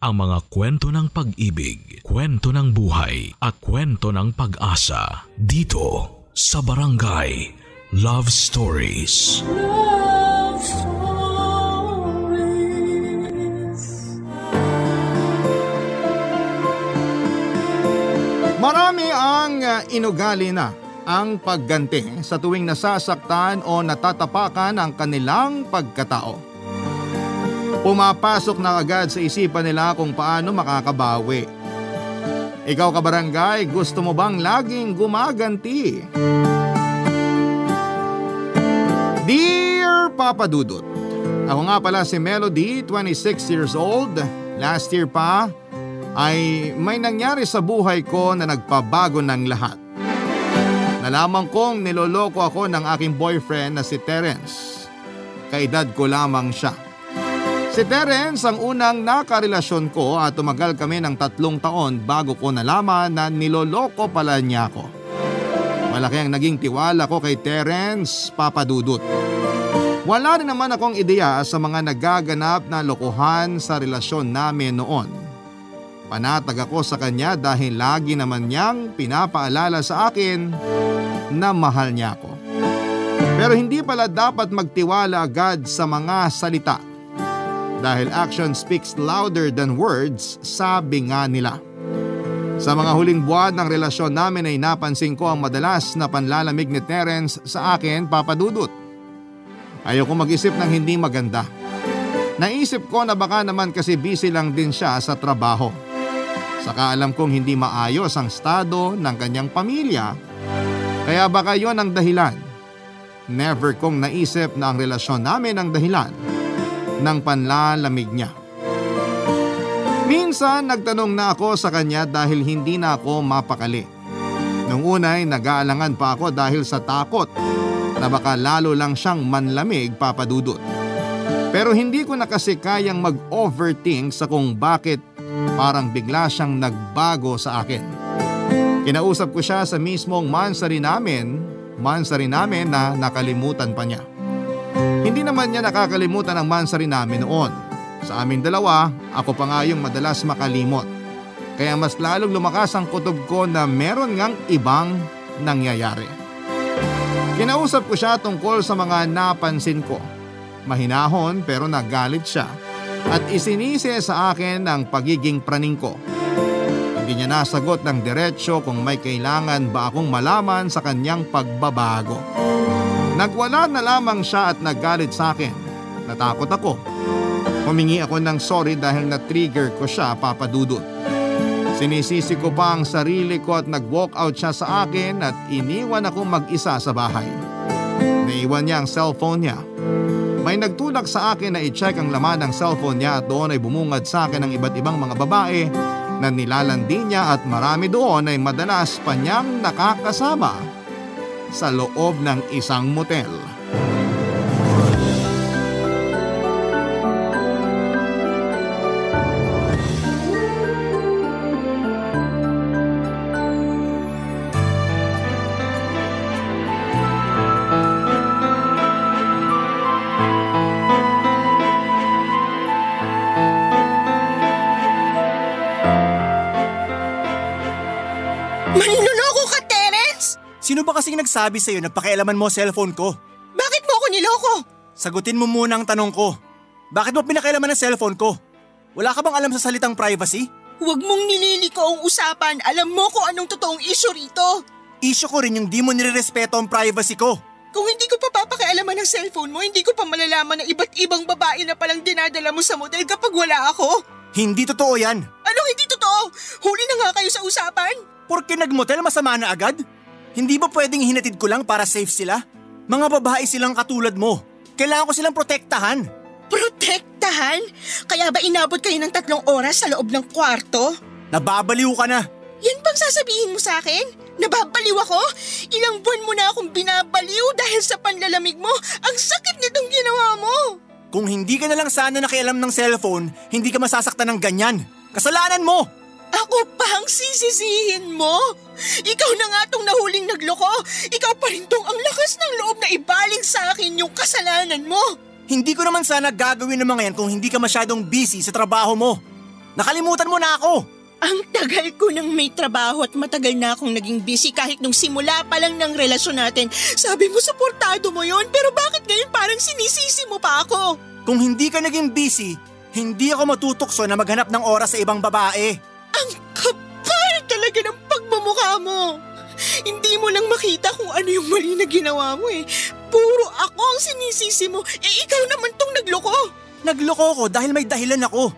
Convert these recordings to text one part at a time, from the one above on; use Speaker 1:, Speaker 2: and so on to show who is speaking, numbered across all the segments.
Speaker 1: ang mga kwento ng pag-ibig, kwento ng buhay at kwento ng pag-asa dito sa Barangay Love Stories.
Speaker 2: Love Stories.
Speaker 3: Marami ang inugali na ang pagganti sa tuwing nasasaktan o natatapakan ang kanilang pagkatao. Pumapasok na agad sa isipan nila kung paano makakabawi. Ikaw kabarangay, gusto mo bang laging gumaganti? Dear Papa Dudut, ako nga pala si Melody, 26 years old. Last year pa ay may nangyari sa buhay ko na nagpabago ng lahat. Nalaman kong niloloko ako ng aking boyfriend na si Terence. Kaedad ko lamang siya. Si Terence ang unang nakarelasyon ko at tumagal kami ng 3 taon bago ko nalaman na niloloko pala niya ako. Malaki ang naging tiwala ko kay Terence, Papa Dudut. Wala rin naman akong ideya sa mga nagaganap na lokohan sa relasyon namin noon. Panatag ako sa kanya dahil lagi naman niyang pinapaalala sa akin na mahal niya ako. Pero hindi pala dapat magtiwala agad sa mga salita. Dahil action speaks louder than words, sabi nga nila. Sa mga huling buwan ng relasyon namin ay napansin ko ang madalas na panlalamig ni Terence sa akin, Papa Dudut. Ayoko mag-isip ng hindi maganda. Naisip ko na baka naman kasi busy lang din siya sa trabaho. Saka alam kong hindi maayos ang estado ng kanyang pamilya. Kaya baka yon ang dahilan. Never kong naisip na ang relasyon namin ang dahilan ng panlalamig niya. Minsan nagtanong na ako sa kanya dahil hindi na ako mapakali. Nung una ay nag-aalangan pa ako dahil sa takot na baka lalo lang siyang manlamig, Papa Dudut. Pero hindi ko na kasi kayang mag-overthink sa kung bakit parang bigla siyang nagbago sa akin. Kinausap ko siya sa mismong mansari namin na nakalimutan pa niya. Hindi naman niya nakakalimutan ang mansari namin noon. Sa aming dalawa, ako pa nga yung madalas makalimot. Kaya mas lalong lumakas ang kutob ko na meron ngang ibang nangyayari. Kinausap ko siya tungkol sa mga napansin ko. Mahinahon pero nagalit siya at isinisi sa akin ang pagiging praning ko. Hindi niya nasagot ng diretsyo kung may kailangan ba akong malaman sa kanyang pagbabago. Nagwala na lamang siya at naggalit sa akin. Natakot ako. Humingi ako ng sorry dahil na-trigger ko siya, Papa Dudut. Sinisisi ko pa ang sarili ko at nag-walk out siya sa akin at iniwan ako mag-isa sa bahay. Naiwan niya ang cellphone niya. May nagtulak sa akin na i-check ang laman ng cellphone niya at doon ay bumungad sa akin ng iba't ibang mga babae na nilalandi niya at marami doon ay madalas pa niyang nakakasama sa loob ng isang motel.
Speaker 4: Manloloko ka, Terence?
Speaker 5: Sino ba kasing nagsabi sa'yo na pakialaman mo cellphone ko?
Speaker 4: Bakit mo ako niloko?
Speaker 5: Sagutin mo muna ang tanong ko. Bakit mo pinakialaman ang cellphone ko? Wala ka bang alam sa salitang privacy?
Speaker 4: Huwag mong nililiko ang usapan. Alam mo kung anong totoong issue rito.
Speaker 5: Issue ko rin yung di mo nirerespeto ang privacy ko.
Speaker 4: Kung hindi ko pa papakialaman ang cellphone mo, hindi ko pa malalaman na iba't ibang babae na palang dinadala mo sa motel kapag wala ako.
Speaker 5: Hindi totoo yan.
Speaker 4: Anong hindi totoo? Huli na nga kayo sa usapan.
Speaker 5: Porke nagmotel masama na agad? Hindi ba pwedeng hinatid ko lang para safe sila? Mga babae silang katulad mo. Kailangan ko silang protektahan.
Speaker 4: Protektahan? Kaya ba inabot kayo ng 3 oras sa loob ng kwarto?
Speaker 5: Nababaliw ka na.
Speaker 4: Yan bang sasabihin mo sa akin? Nababaliw ako? Ilang buwan mo na akong binabaliw dahil sa panlalamig mo. Ang sakit nitong ginawa mo.
Speaker 5: Kung hindi ka na lang sana nakialam ng cellphone, hindi ka masasaktan ng ganyan. Kasalanan mo!
Speaker 4: Ako pa ang sisisihin mo? Ikaw na nga tong nahuling nagloko. Ikaw pa rin tong ang lakas ng loob na ibaling sa akin yung kasalanan mo.
Speaker 5: Hindi ko naman sana gagawin ng mga yan kung hindi ka masyadong busy sa trabaho mo. Nakalimutan mo na ako!
Speaker 4: Ang tagal ko nang may trabaho at matagal na akong naging busy kahit nung simula pa lang ng relasyon natin. Sabi mo suportado mo yon, pero bakit ngayon parang sinisisi mo pa ako?
Speaker 5: Kung hindi ka naging busy, hindi ako matutukso na maghanap ng oras sa ibang babae.
Speaker 4: Ang kapal talaga ng pagmumukha mo. Hindi mo lang makita kung ano yung mali na ginawa mo eh. Puro ako ang sinisisi mo, ikaw naman tong nagloko.
Speaker 5: Nagloko ko dahil may dahilan ako.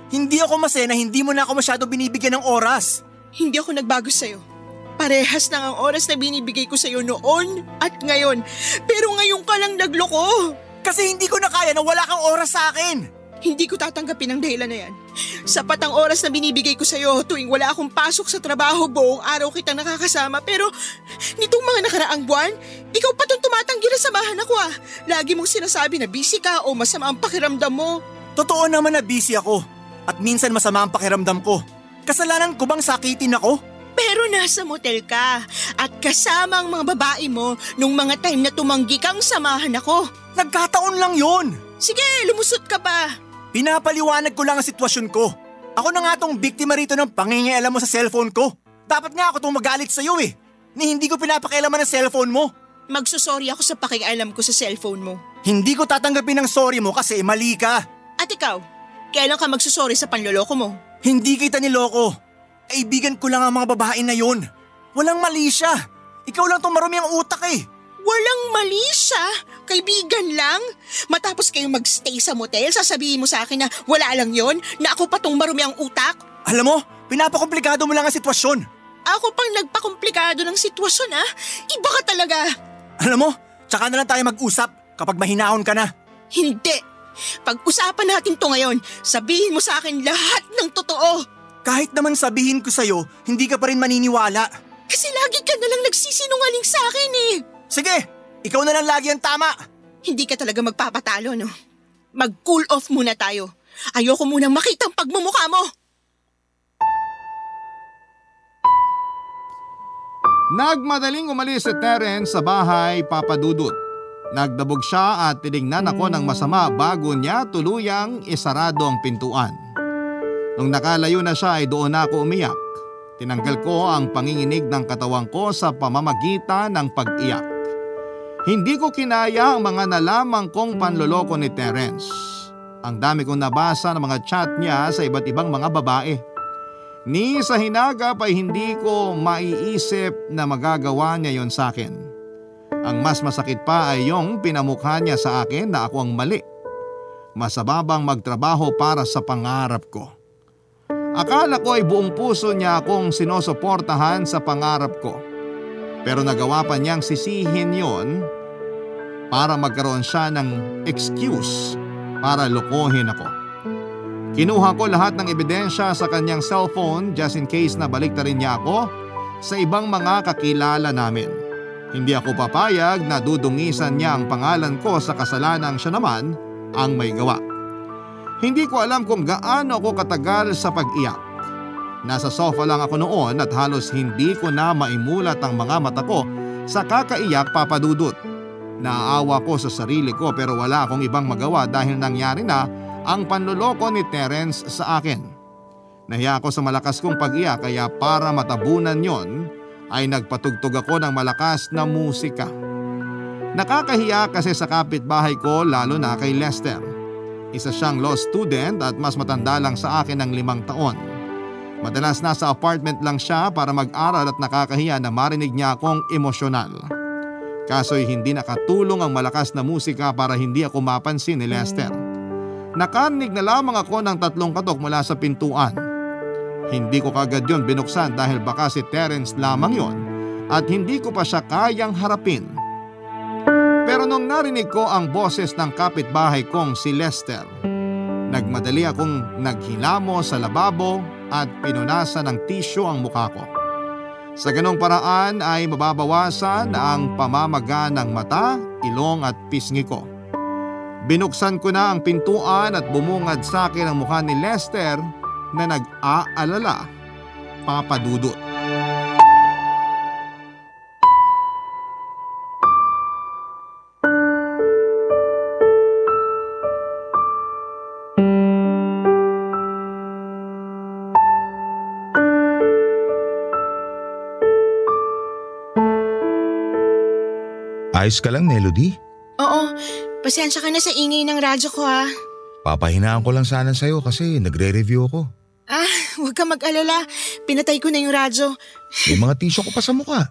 Speaker 5: Hindi ako masaya na hindi mo na ako masyado binibigyan ng oras.
Speaker 4: Hindi ako nagbago sa'yo. Parehas lang ang oras na binibigay ko sa'yo noon at ngayon. Pero ngayon ka lang nagloko.
Speaker 5: Kasi hindi ko na kaya na wala kang oras sa akin.
Speaker 4: Hindi ko tatanggapin ang dahilan na yan. Sapat ang oras na binibigay ko sa'yo tuwing wala akong pasok sa trabaho, buong araw kitang nakakasama. Pero nitong mga nakaraang buwan, ikaw pa itong tumatanggi na samahan ako ah. Lagi mong sinasabi na busy ka o masama ang pakiramdam mo.
Speaker 5: Totoo naman na busy ako. At minsan masama ang pakiramdam ko. Kasalanan ko bang sakitin ako?
Speaker 4: Pero nasa motel ka at kasama ang mga babae mo nung mga time na tumanggi kang samahan ako.
Speaker 5: Nagkataon lang yon.
Speaker 4: Sige, lumusot ka pa.
Speaker 5: Pinapaliwanag ko lang ang sitwasyon ko. Ako na nga tong biktima rito ng pangingialam mo sa cellphone ko. Dapat nga ako tong magalit sa'yo eh. Ni hindi ko pinapakialaman ang cellphone mo.
Speaker 4: Magsusorry ako sa pakialam ko sa cellphone mo.
Speaker 5: Hindi ko tatanggapin ang sorry mo kasi mali ka.
Speaker 4: At ikaw, kailan ka magsusorry sa panloloko mo?
Speaker 5: Hindi kita niloko. Kaibigan ko lang ang mga babae na yon. Walang mali siya. Ikaw lang tong marumi ang utak eh.
Speaker 4: Walang mali siya? Kaibigan lang? Matapos kayong magstay sa motel, sasabihin mo sa akin na wala lang yon? Na ako pa tong marumi ang utak?
Speaker 5: Alam mo, pinapakomplikado mo lang ang sitwasyon.
Speaker 4: Ako pang nagpakomplikado ng sitwasyon ah? Iba ka talaga.
Speaker 5: Alam mo, tsaka na lang tayo mag-usap kapag mahinahon ka na.
Speaker 4: Hindi. Pag-usapan natin to ngayon, sabihin mo sa akin lahat ng totoo.
Speaker 5: Kahit naman sabihin ko sa'yo, hindi ka pa rin maniniwala.
Speaker 4: Kasi lagi ka na lang nagsisinungaling sa akin eh.
Speaker 5: Sige, ikaw na lang lagi ang tama.
Speaker 4: Hindi ka talaga magpapatalo, no? Mag-cool off muna tayo. Ayoko munang makita ang pagmumukha mo.
Speaker 3: Nagmadaling umalis si Terence sa bahay papadudot. Nagdabog siya at tinignan ako ng masama bago niya tuluyang isarado ang pintuan. Nung nakalayo na siya ay doon na ako umiyak. Tinanggal ko ang panginginig ng katawan ko sa pamamagitan ng pag-iyak. Hindi ko kinaya ang mga nalaman kong panloloko ni Terence. Ang dami kong nabasa ng mga chat niya sa iba't ibang mga babae. Ni sa hinagap ay hindi ko maiisip na magagawa niya yon sa akin. Ang mas masakit pa ay yung pinamukha niya sa akin na ako ang mali. Masababang magtrabaho para sa pangarap ko. Akala ko ay buong puso niya akong sinusuportahan sa pangarap ko. Pero nagawa pa niyang sisihin yon para magkaroon siya ng excuse para lokohin ako. Kinuha ko lahat ng ebidensya sa kanyang cellphone just in case na baliktarin niya ako sa ibang mga kakilala namin. Hindi ako papayag na dudungisan niya ang pangalan ko sa kasalanang siya naman ang may gawa. Hindi ko alam kung gaano ako katagal sa pag-iyak. Nasa sofa lang ako noon at halos hindi ko na maimulat ang mga mata ko sa kakaiyak papadudot. Naaawa ko sa sarili ko pero wala akong ibang magawa dahil nangyari na ang panloloko ni Terence sa akin. Nahiya ako sa malakas kong pag-iyak kaya para matabunan yon ay nagpatugtog ako ng malakas na musika. Nakakahiya kasi sa kapitbahay ko lalo na kay Lester. Isa siyang law student at mas matanda lang sa akin ng 5 taon. Madalas nasa apartment lang siya para mag-aral at nakakahiya na marinig niya akong emosyonal. Kaso'y hindi nakatulong ang malakas na musika para hindi ako mapansin ni Lester. Nakarinig na lamang ako ng 3 katok mula sa pintuan. Hindi ko kagad yon binuksan dahil baka si Terence lamang yon at hindi ko pa siya kayang harapin. Pero nung narinig ko ang boses ng kapitbahay kong si Lester, nagmadali akong naghilamo sa lababo at pinunasan ng tisyo ang mukha ko. Sa ganong paraan ay mababawasan ang pamamaga ng mata, ilong at pisngi ko. Binuksan ko na ang pintuan at bumungad sa akin ang mukha ni Lester na nag-aalala, papadudot.
Speaker 6: Ayos ka lang, Melody?
Speaker 4: Oo, pasensya ka na sa ingay ng radyo ko ha.
Speaker 6: Papahinaan ko lang sana sa'yo kasi nagre-review ako.
Speaker 4: Huwag ka mag-alala. Pinatay ko na yung radyo.
Speaker 6: May mga tissue ko pa sa mukha.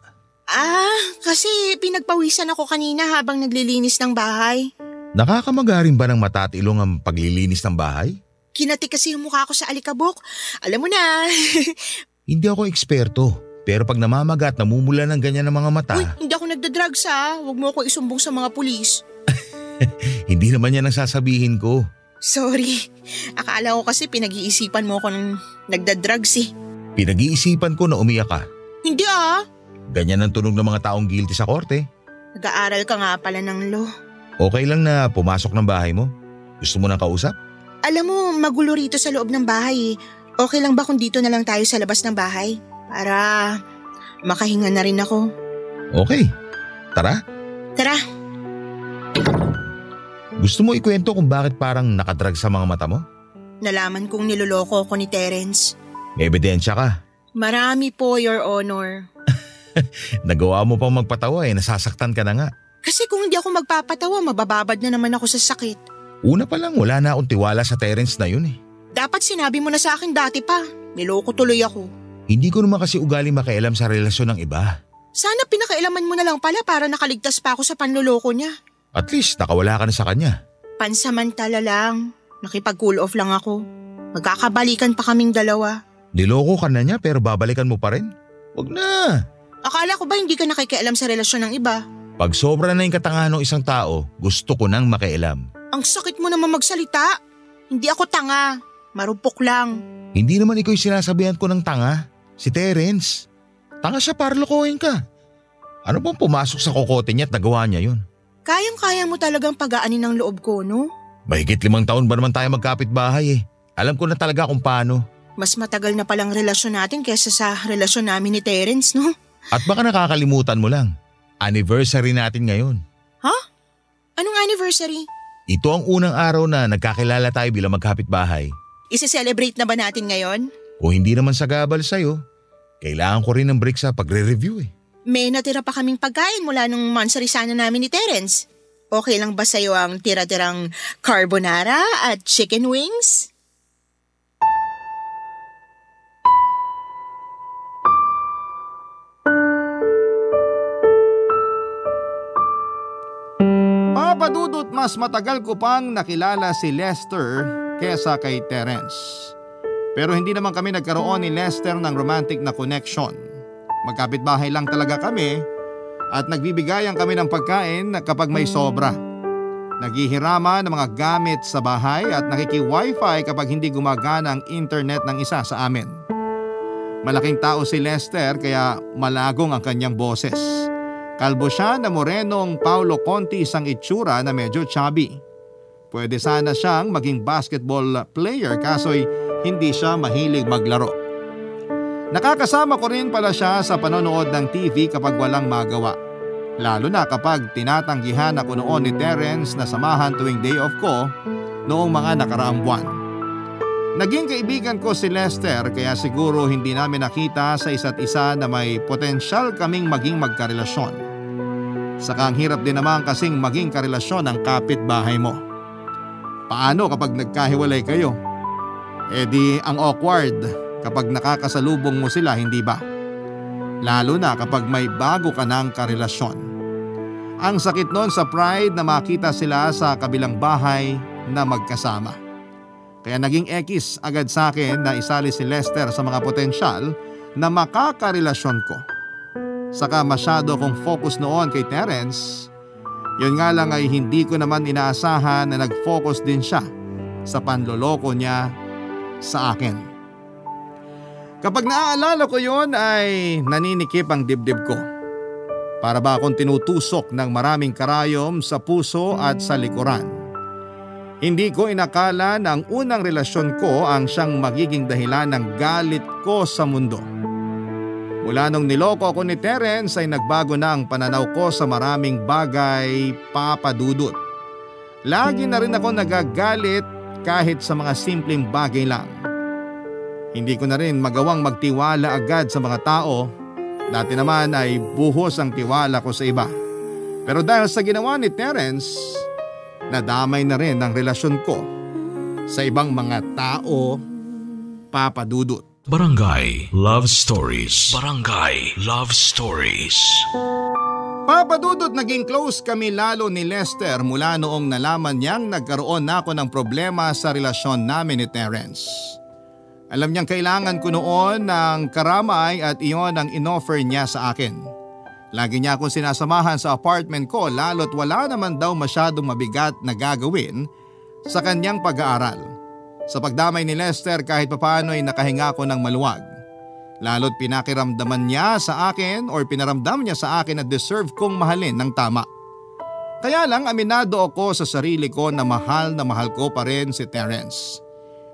Speaker 4: Kasi pinagpawisan ako kanina habang naglilinis ng bahay.
Speaker 6: Nakakamagarin ba ng mata at ilong ang paglilinis ng bahay?
Speaker 4: Kinati kasi yung mukha ko sa alikabok. Alam mo na.
Speaker 6: Hindi ako eksperto, pero pag namamaga at namumula ng ganyan ng mga mata…
Speaker 4: Uy, hindi ako nagdadrugs ha. Huwag mo ako isumbong sa mga pulis.
Speaker 6: Hindi naman yan ang sasabihin ko.
Speaker 4: Sorry. Akala ko kasi pinag-iisipan mo ako nung nagdadrugs eh.
Speaker 6: Pinag-iisipan ko na umiyak ka.
Speaker 4: Hindi
Speaker 6: Ganyan ang tunog ng mga taong guilty sa korte.
Speaker 4: Nag-aaral ka nga pala ng law.
Speaker 6: Okay lang na pumasok ng bahay mo? Gusto mo nang kausap?
Speaker 4: Alam mo, magulo rito sa loob ng bahay eh. Okay lang ba kung dito na lang tayo sa labas ng bahay? Para makahinga na rin ako.
Speaker 6: Okay. Tara.
Speaker 4: Tara.
Speaker 6: Gusto mo ikwento kung bakit parang nakadrag sa mga mata mo?
Speaker 4: Nalaman kong niloloko ko ni Terence.
Speaker 6: May ebidensya ka.
Speaker 4: Marami po, Your Honor.
Speaker 6: Nagawa mo pang magpatawa nasasaktan ka na nga.
Speaker 4: Kasi kung hindi ako magpapatawa, mabababad na naman ako sa sakit.
Speaker 6: Una pa lang wala na akong tiwala sa Terence na yun eh.
Speaker 4: Dapat sinabi mo na sa akin dati pa. Niloko tuloy ako.
Speaker 6: Hindi ko naman kasi ugali makialam sa relasyon ng iba.
Speaker 4: Sana pinakailaman mo na lang pala para nakaligtas pa ako sa panloloko niya.
Speaker 6: At least nakawala ka na sa kanya.
Speaker 4: Pansamantala lang. Nakipag-cool off lang ako. Magkakabalikan pa kaming dalawa.
Speaker 6: Niloko ka na niya pero babalikan mo pa rin? Wag na.
Speaker 4: Akala ko ba hindi ka nakikialam sa relasyon ng iba?
Speaker 6: Pag sobra na yung katangahan ng isang tao, gusto ko nang makialam.
Speaker 4: Ang sakit mo naman magsalita. Hindi ako tanga. Marupok lang.
Speaker 6: Hindi naman ikaw yung sinasabihan ko ng tanga. Si Terence. Tanga siya para lokohin ka. Ano bang pumasok sa kokote niya at nagawa niya yun?
Speaker 4: Kayang-kaya mo talagang pagaanin ng loob ko, no?
Speaker 6: Mahigit 5 taon ba naman tayo magkapit-bahay eh. Alam ko na talaga kung paano.
Speaker 4: Mas matagal na palang relasyon natin kaysa sa relasyon namin ni Terence, no?
Speaker 6: At baka nakakalimutan mo lang. Anniversary natin ngayon.
Speaker 4: Ha? Anong anniversary?
Speaker 6: Ito ang unang araw na nagkakilala tayo bilang magkapit-bahay.
Speaker 4: Isi-celebrate na ba natin ngayon?
Speaker 6: Kung hindi naman sagabal sa'yo, kailangan ko rin ng break sa pagre-review eh.
Speaker 4: May natira pa kaming pagkain mula nung monthsary sana namin ni Terence. Okay lang ba sa'yo ang tira-tirang carbonara at chicken wings?
Speaker 3: Papadudot mas matagal ko pang nakilala si Lester kesa kay Terence. Pero hindi naman kami nagkaroon ni Lester ng romantic na connection. Magkapit-bahay lang talaga kami at nagbibigayan kami ng pagkain kapag may sobra. Naghihirama ng mga gamit sa bahay at nakiki-wifi kapag hindi gumagana ang internet ng isa sa amin. Malaking tao si Lester kaya malagong ang kanyang boses. Kalbo siya na morenong Paulo Conti isang itsura na medyo chubby. Pwede sana siyang maging basketball player kaso'y hindi siya mahilig maglaro. Nakakasama ko rin pala siya sa panonood ng TV kapag walang magawa. Lalo na kapag tinatanggihan ako noon ni Terence na samahan tuwing day off ko noong mga nakaraang buwan. Naging kaibigan ko si Lester kaya siguro hindi namin nakita sa isa't isa na may potensyal kaming maging magkarelasyon. Saka ang hirap din naman kasing maging karelasyon ng kapitbahay mo. Paano kapag nagkahiwalay kayo? Di ang awkward kapag nakakasalubong mo sila, hindi ba? Lalo na kapag may bago ka ng karelasyon. Ang sakit nun sa pride na makita sila sa kabilang bahay na magkasama. Kaya naging ekis agad sa akin na isali si Lester sa mga potensyal na makakarelasyon ko. Saka masyado kong focus noon kay Terence. Yun nga lang ay hindi ko naman inaasahan na nag-focus din siya sa panloloko niya sa akin. Kapag naaalala ko yon ay naninikip ang dibdib ko. Para ba akong tinutusok ng maraming karayom sa puso at sa likuran. Hindi ko inakala na ang unang relasyon ko ang siyang magiging dahilan ng galit ko sa mundo. Mula nung niloko ko ni Terence ay nagbago na ang pananaw ko sa maraming bagay, papadudot. Lagi na rin ako nagagalit kahit sa mga simpleng bagay lang. Hindi ko na rin magawang magtiwala agad sa mga tao. Dati naman ay buhos ang tiwala ko sa iba. Pero dahil sa ginawa ni Terence, nadamay na rin ang relasyon ko sa ibang mga tao, Papa Dudut.
Speaker 1: Barangay Love Stories. Barangay Love Stories.
Speaker 3: Papa Dudut, naging close kami lalo ni Lester mula noong nalaman niyang nagkaroon na ako ng problema sa relasyon namin ni Terence. Alam niyang kailangan ko noon ng karamay at iyon ang inoffer niya sa akin. Lagi niya akong sinasamahan sa apartment ko lalo't wala naman daw masyadong mabigat na gagawin sa kanyang pag-aaral. Sa pagdamay ni Lester kahit papaano ay nakahinga ako ng maluwag. Lalo't pinakiramdaman niya sa akin or pinaramdam niya sa akin na deserve kong mahalin ng tama. Kaya lang aminado ako sa sarili ko na mahal ko pa rin si Terence.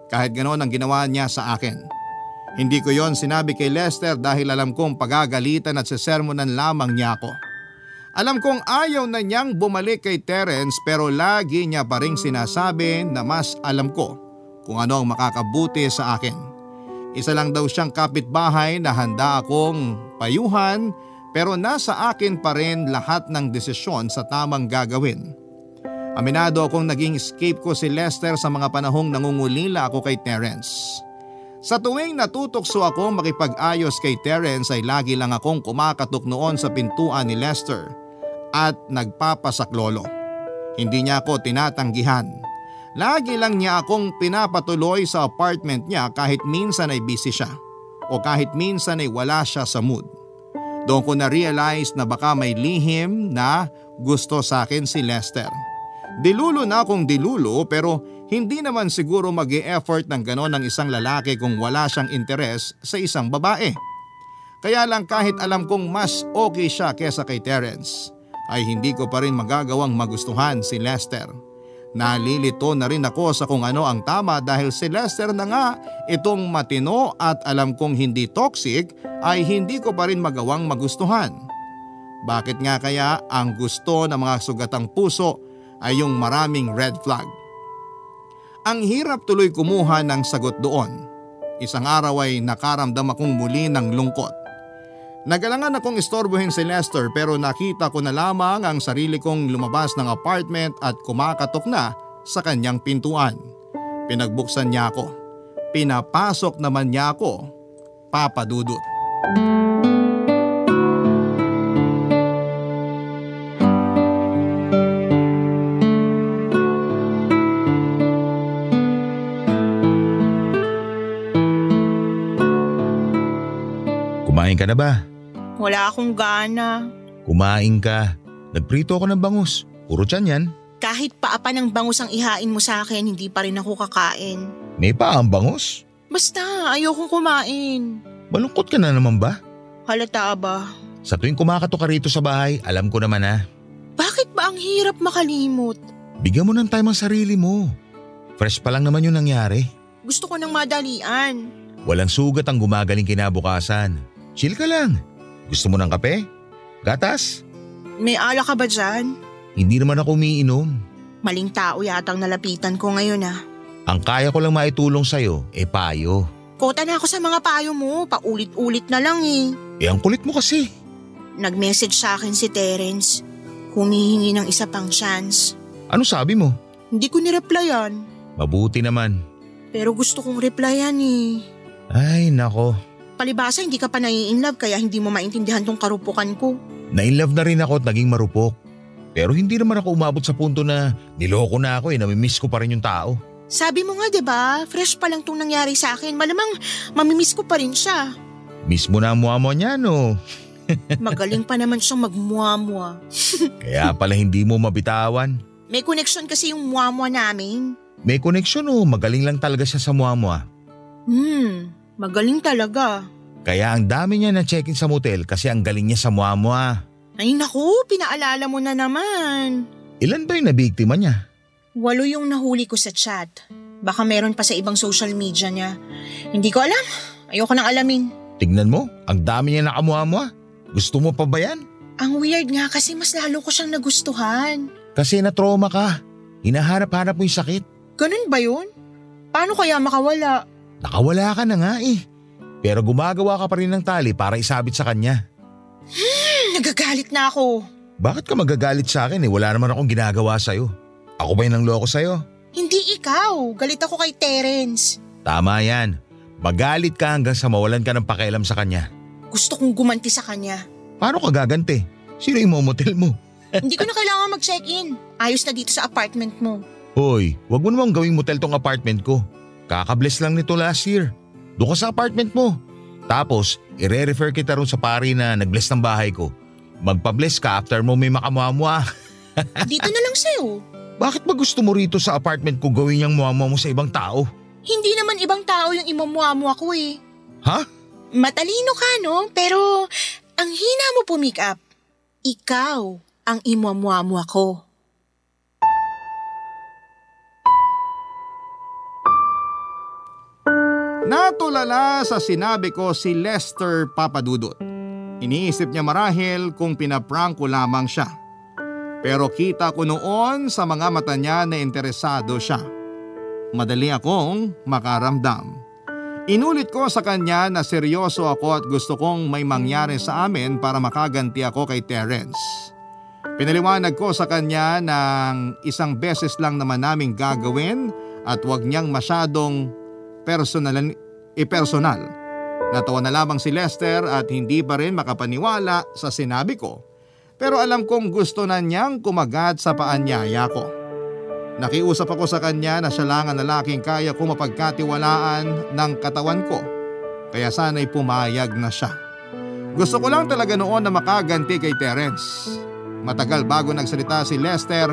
Speaker 3: Kahit ganoon ang ginawa niya sa akin. Hindi ko yon sinabi kay Lester dahil alam kong pagagalitan at sesermonan lamang niya ako. Alam kong ayaw na niyang bumalik kay Terence pero lagi niya pa ring sinasabi na mas alam ko kung ano ang makakabuti sa akin. Isa lang daw siyang kapitbahay na handa akong payuhan pero nasa akin pa rin lahat ng desisyon sa tamang gagawin. Aminado akong naging escape ko si Lester sa mga panahong nangungulila ako kay Terence. Sa tuwing natutokso ako makipag-ayos kay Terence ay lagi lang akong kumakatok noon sa pintuan ni Lester at nagpapasaklolo. Hindi niya ako tinatanggihan. Lagi lang niya akong pinapatuloy sa apartment niya kahit minsan ay busy siya o kahit minsan ay wala siya sa mood. Doon ko na-realize na baka may lihim na gusto sa akin si Lester. Dilulo na akong dilulo pero hindi naman siguro mag-e-effort ng ganon ng isang lalaki kung wala siyang interes sa isang babae. Kaya lang kahit alam kong mas okay siya kesa kay Terence, ay hindi ko pa rin magagawang magustuhan si Lester. Nalilito na rin ako sa kung ano ang tama dahil si Lester na nga itong matino at alam kong hindi toxic ay hindi ko pa rin magawang magustuhan. Bakit nga kaya ang gusto ng mga sugatang puso ay yung maraming red flag? Ang hirap tuloy kumuha ng sagot doon. Isang araw ay nakaramdam akong muli ng lungkot. Nagalangan akong istorbohin si Lester pero nakita ko na lamang ang sarili kong lumabas ng apartment at kumakatok na sa kanyang pintuan. Pinagbuksan niya ako. Pinapasok naman niya ako, Papa Dudut.
Speaker 6: Kumain ka na ba?
Speaker 4: Wala akong gana.
Speaker 6: Kumain ka. Nagprito ako ng bangus. Puro tiyan yan.
Speaker 4: Kahit paapa ng bangus ang ihain mo sa akin, hindi pa rin ako kakain.
Speaker 6: May pa ang bangus?
Speaker 4: Basta, ayokong kumain.
Speaker 6: Malungkot ka na naman ba?
Speaker 4: Halata ba?
Speaker 6: Sa tuwing kumakato ka rito sa bahay, alam ko naman na.
Speaker 4: Bakit ba ang hirap makalimot?
Speaker 6: Bigyan mo ng time ang sarili mo. Fresh pa lang naman yung nangyari.
Speaker 4: Gusto ko ng madalian.
Speaker 6: Walang sugat ang gumagaling kinabukasan. Chill ka lang. Gusto mo ng kape? Gatas?
Speaker 4: May alak ka ba dyan?
Speaker 6: Hindi naman ako umiinom.
Speaker 4: Maling tao yatang nalapitan ko ngayon ah.
Speaker 6: Ang kaya ko lang maitulong sa'yo, payo.
Speaker 4: Kota na ako sa mga payo mo, paulit-ulit na lang eh.
Speaker 6: Ang kulit mo kasi.
Speaker 4: Nag-message sa akin si Terence. Humihingi ng isa pang chance.
Speaker 6: Ano sabi mo?
Speaker 4: Hindi ko nireplyan.
Speaker 6: Mabuti naman.
Speaker 4: Pero gusto kong replyan eh.
Speaker 6: Ay nako.
Speaker 4: Palibasa hindi ka pa nai-inlove kaya hindi mo maintindihan tong karupukan ko.
Speaker 6: Na-inlove na rin ako at naging marupok. Pero hindi naman ako umabot sa punto na niloko na ako namimiss ko pa rin yung tao.
Speaker 4: Sabi mo nga 'di ba, fresh pa lang tong nangyari sa akin, malamang mamimiss ko pa rin siya.
Speaker 6: Miss mo na ang muha-muha niya no?
Speaker 4: Magaling pa naman siyang magmuha-muha.
Speaker 6: Kaya pala hindi mo mabitawan.
Speaker 4: May connection kasi yung muha-muha namin.
Speaker 6: May connection magaling lang talaga siya sa muha-muha.
Speaker 4: Magaling talaga.
Speaker 6: Kaya ang dami niya na check-in sa motel kasi ang galing niya sa muha-muha.
Speaker 4: Ay naku, pinaalala mo na naman.
Speaker 6: Ilan ba yung nabiktima niya?
Speaker 4: 8 yung nahuli ko sa chat. Baka meron pa sa ibang social media niya. Hindi ko alam. Ayoko nang alamin.
Speaker 6: Tignan mo, ang dami niya nakamuha-muha. Gusto mo pa ba yan?
Speaker 4: Ang weird nga kasi mas lalo ko siyang nagustuhan.
Speaker 6: Kasi na-trauma ka. Hinahanap-hanap mo yung sakit.
Speaker 4: Ganun ba yun? Paano kaya makawala?
Speaker 6: Nakawala ka na nga eh. Pero gumagawa ka pa rin ng tali para isabit sa kanya.
Speaker 4: Nagagalit na ako.
Speaker 6: Bakit ka magagalit sa akin Wala naman akong ginagawa sa'yo. Ako ba yung nangloko sa'yo?
Speaker 4: Hindi ikaw. Galit ako kay Terence.
Speaker 6: Tama yan. Magalit ka hanggang sa mawalan ka ng pakialam sa kanya.
Speaker 4: Gusto kong gumanti sa kanya.
Speaker 6: Paano ka gaganti? Sino yung motel mo?
Speaker 4: Hindi ko na kailangan mag-check-in. Ayos na dito sa apartment mo.
Speaker 6: Hoy, wag mo namang gawing motel tong apartment ko. Kakabless lang nito last year. Doon ka sa apartment mo. Tapos, ire-refer kita ron sa pari na nag-bless ng bahay ko. Magpa-bless ka after mo may makamamwa.
Speaker 4: Dito na lang sa'yo.
Speaker 6: Bakit ba gusto mo rito sa apartment ko gawin yung muamwa mo sa ibang tao?
Speaker 4: Hindi naman ibang tao yung imamuamua ko eh.
Speaker 6: Ha?
Speaker 4: Matalino ka no? Pero ang hina mo pumikap. Ikaw ang imamuamua ko.
Speaker 3: Natulala sa sinabi ko si Lester Papadudot. Iniisip niya marahil kung pinaprank ko lamang siya. Pero kita ko noon sa mga mata niya na interesado siya. Madali akong makaramdam. Inulit ko sa kanya na seryoso ako at gusto kong may mangyari sa amin para makaganti ako kay Terence. Pinaliwanag ko sa kanya ng isang beses lang naman naming gagawin at wag niyang masyadong personal. Natawa na lamang si Lester at hindi pa rin makapaniwala sa sinabi ko. Pero alam kong gusto na niyang kumagat sa paanyaya ko. Nakiusap ako sa kanya na siya lang ang lalaking kaya ko mapagkatiwalaan ng katawan ko. Kaya sana'y pumayag na siya. Gusto ko lang talaga noon na makaganti kay Terence. Matagal bago nagsalita si Lester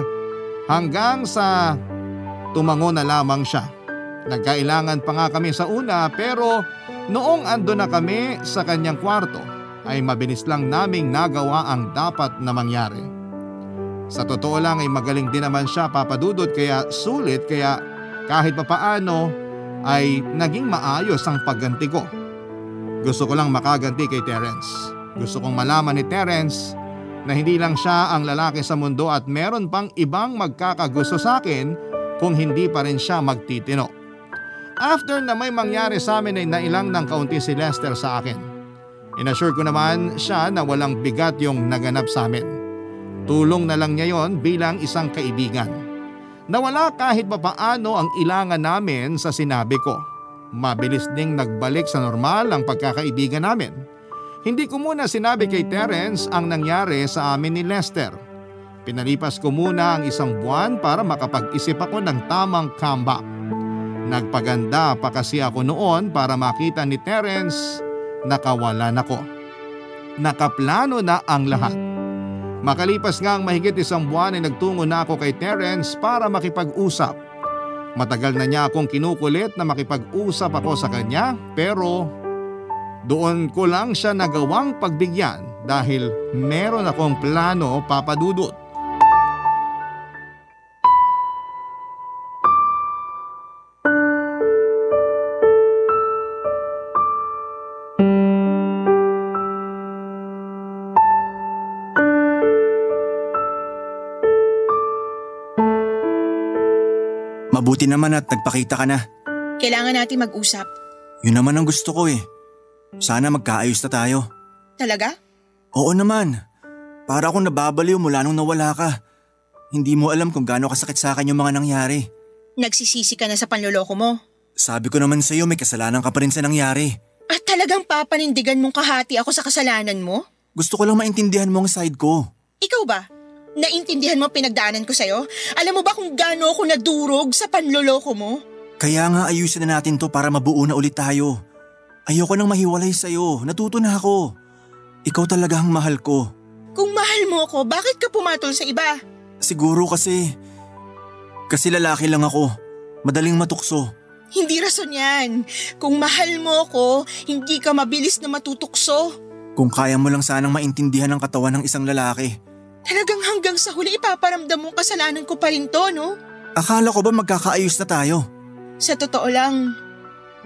Speaker 3: hanggang sa tumango na lamang siya. Nagkailangan pa nga kami sa una pero noong ando na kami sa kanyang kwarto ay mabilis lang naming nagawa ang dapat na mangyari. Sa totoo lang ay magaling din naman siya Papadudot kaya sulit kaya kahit papaano ay naging maayos ang pagganti ko. Gusto ko lang makaganti kay Terence. Gusto kong malaman ni Terence na hindi lang siya ang lalaki sa mundo at meron pang ibang magkakagusto sa akin kung hindi pa rin siya magtitino. After na may mangyari sa amin ay nailang ng kaunti si Lester sa akin. Inassure ko naman siya na walang bigat yung naganap sa amin. Tulong na lang niya yon bilang isang kaibigan. Nawala kahit papaano ang ilangan namin sa sinabi ko. Mabilis ding nagbalik sa normal ang pagkakaibigan namin. Hindi ko muna sinabi kay Terence ang nangyari sa amin ni Lester. Pinalipas ko muna ang isang buwan para makapag-isip ako ng tamang comeback. Nagpaganda pa kasi ako noon para makita ni Terence na kawalan ako. Nakaplano na ang lahat. Makalipas nga ang mahigit isang buwan ay nagtungo na ako kay Terence para makipag-usap. Matagal na niya akong kinukulit na makipag-usap ako sa kanya pero doon ko lang siya nagawang pagbigyan dahil meron akong plano Papadudot.
Speaker 5: Mabuti naman at nagpakita ka na.
Speaker 4: Kailangan natin mag-usap.
Speaker 5: Yun naman ang gusto ko eh. Sana magkaayos na tayo.
Speaker 4: Talaga?
Speaker 5: Oo naman. Para akong nababaliw mula nung nawala ka. Hindi mo alam kung gaano kasakit sa akin yung mga nangyari.
Speaker 4: Nagsisisi ka na sa panloloko mo.
Speaker 5: Sabi ko naman sa'yo may kasalanan ka pa rin sa nangyari.
Speaker 4: At talagang papanindigan mong kahati ako sa kasalanan mo?
Speaker 5: Gusto ko lang maintindihan mo ang side ko.
Speaker 4: Ikaw ba? Naintindihan mo pinagdaanan ko sa'yo? Alam mo ba kung gaano ako nadurog sa panloloko mo?
Speaker 5: Kaya nga ayusin na natin to para mabuo na ulit tayo. Ayoko nang mahiwalay sa'yo. Natuto na ako. Ikaw talaga ang mahal ko.
Speaker 4: Kung mahal mo ako, bakit ka pumatol sa iba?
Speaker 5: Siguro kasi lalaki lang ako. Madaling matukso.
Speaker 4: Hindi rason yan. Kung mahal mo ako, hindi ka mabilis na matutukso.
Speaker 5: Kung kaya mo lang sanang maintindihan ang katawan ng isang lalaki.
Speaker 4: Talagang hanggang sa huli ipaparamdam mong kasalanan ko pa rin to, no?
Speaker 5: Akala ko ba magkakaayos na tayo?
Speaker 4: Sa totoo lang,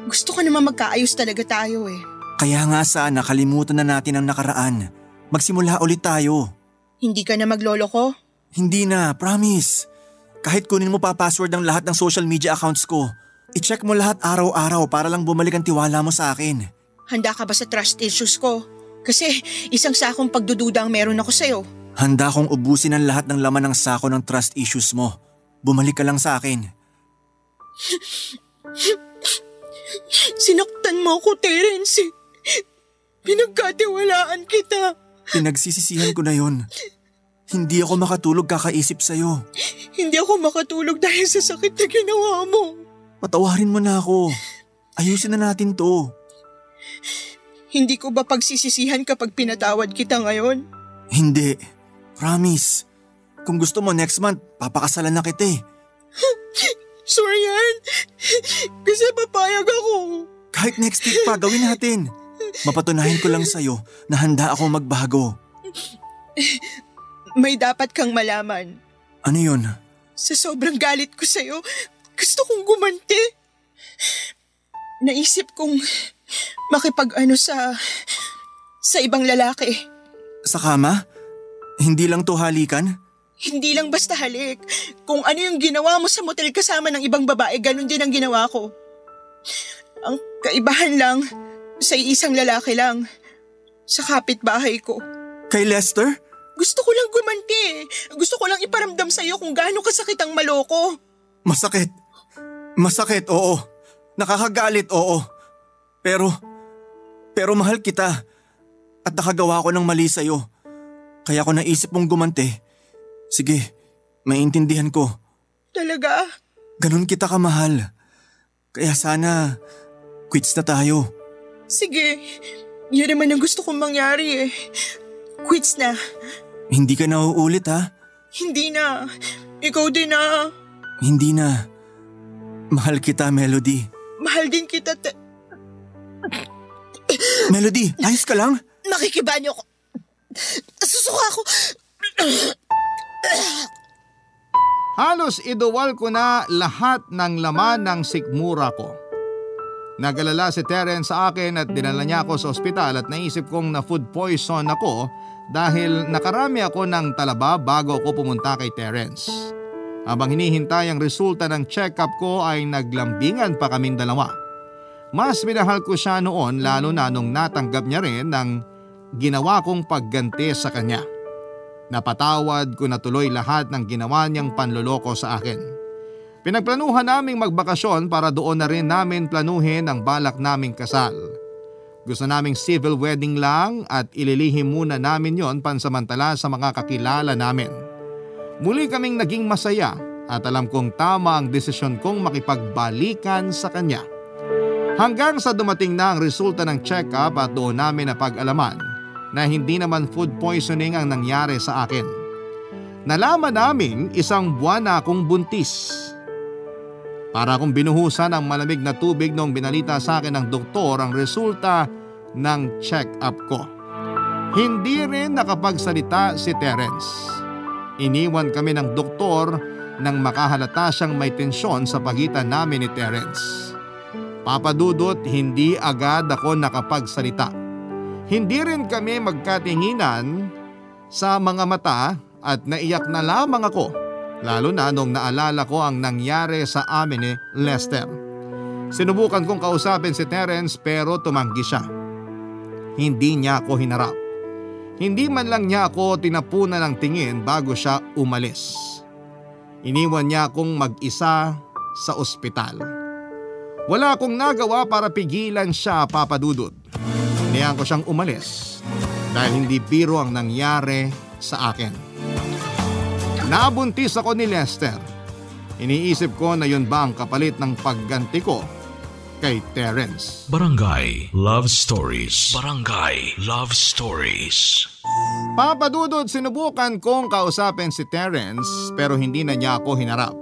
Speaker 4: gusto ko naman magkaayos talaga tayo eh.
Speaker 5: Kaya nga sana kalimutan na natin ang nakaraan. Magsimula ulit tayo.
Speaker 4: Hindi ka na maglolo ko?
Speaker 5: Hindi na, promise. Kahit kunin mo pa password ng lahat ng social media accounts ko, i-check mo lahat araw-araw para lang bumalik ang tiwala mo sa akin.
Speaker 4: Handa ka ba sa trust issues ko? Kasi isang sakong pagdududa ang meron ako sa'yo.
Speaker 5: Handa akong ubusin ang lahat ng laman ng sako ng trust issues mo. Bumalik ka lang sa akin.
Speaker 4: Sinaktan mo ako, Terence. Pinagkatiwalaan kita.
Speaker 5: Pinagsisisihan ko na yon. Hindi ako makatulog kakaisip sa'yo.
Speaker 4: Hindi ako makatulog dahil sa sakit na ginawa mo.
Speaker 5: Patawarin mo na ako. Ayusin na natin to.
Speaker 4: Hindi ko ba pagsisisihan kapag pinatawad kita ngayon?
Speaker 5: Hindi. Promise. Kung gusto mo next month, papakasalan na kita eh.
Speaker 4: Sure yan? Kasi papayag ako.
Speaker 5: Kahit next week pa, gawin natin. Mapatunayan ko lang sa'yo na handa akong magbago.
Speaker 4: May dapat kang malaman.
Speaker 5: Ano yun?
Speaker 4: Sa sobrang galit ko sa'yo, gusto kong gumanti. Naisip kong makipag-ano sa ibang lalaki.
Speaker 5: Sa kama? Hindi lang to halikan?
Speaker 4: Hindi lang basta halik. Kung ano yung ginawa mo sa motel kasama ng ibang babae, ganun din ang ginawa ko. Ang kaibahan lang, sa isang lalaki lang. Sa kapitbahay ko.
Speaker 5: Kay Lester?
Speaker 4: Gusto ko lang gumanti. Gusto ko lang iparamdam sa'yo kung gaano kasakit ang maloko.
Speaker 5: Masakit. Masakit, oo. Nakakagalit, oo. Pero mahal kita. At nakagawa ko ng mali sa'yo. Kaya ko naisip mong gumanti. Sige, maintindihan ko.
Speaker 4: Talaga?
Speaker 5: Ganun kita kamahal. Kaya sana, quits na tayo.
Speaker 4: Sige, yan naman ang gusto kong mangyari eh. Quits na.
Speaker 5: Hindi ka na uulit ha?
Speaker 4: Hindi na. Ikaw din na.
Speaker 5: Hindi na. Mahal kita, Melody.
Speaker 4: Mahal din kita.
Speaker 5: Melody, ayos ka lang?
Speaker 4: Nakikibanyo ko. Susuka ako.
Speaker 3: Halos iduwal ko na lahat ng laman ng sikmura ko. Nagalala si Terence sa akin at dinala niya ako sa ospital at naisip kong na food poison ako dahil nakarami ako ng talaba bago ako pumunta kay Terence. Habang hinihintay ang resulta ng check-up ko ay naglambingan pa kaming dalawa. Mas minahal ko siya noon lalo na nung natanggap niya rin ng ginawa kong pagganti sa kanya. Napatawad ko na tuloy lahat ng ginawa niyang panloloko sa akin. Pinagplanuhan naming magbakasyon para doon na rin namin planuhin ang balak naming kasal. Gusto naming civil wedding lang at ililihim muna namin yon pansamantala sa mga kakilala namin. Muli kaming naging masaya at alam kong tama ang desisyon kong makipagbalikan sa kanya. Hanggang sa dumating na ang resulta ng check-up at doon namin napag-alaman na hindi naman food poisoning ang nangyari sa akin. Nalaman namin isang buwan na akong buntis. Para akong binuhusan ng malamig na tubig noong binalita sa akin ng doktor ang resulta ng check-up ko. Hindi rin nakapagsalita si Terence. Iniwan kami ng doktor nang makahalata siyang may tensyon sa pagitan namin ni Terence. Papadudot, hindi agad ako nakapagsalita. Hindi rin kami magkatinginan sa mga mata at naiyak na lamang ako. Lalo na nung naalala ko ang nangyari sa amin ni Lester. Sinubukan kong kausapin si Terence pero tumanggi siya. Hindi niya ako hinarap. Hindi man lang niya ako tinapunan ng tingin bago siya umalis. Iniwan niya akong mag-isa sa ospital. Wala akong nagawa para pigilan siya, Papadudod. Hinayaan ko siyang umalis dahil hindi biro ang nangyari sa akin. Nabuntis ako ni Lester. Iniisip ko na yun ba ang kapalit ng pagganti ko kay Terence.
Speaker 1: Barangay Love Stories. Barangay Love Stories.
Speaker 3: Papadudod, sinubukan kong kausapin si Terence pero hindi na niya ako hinarap.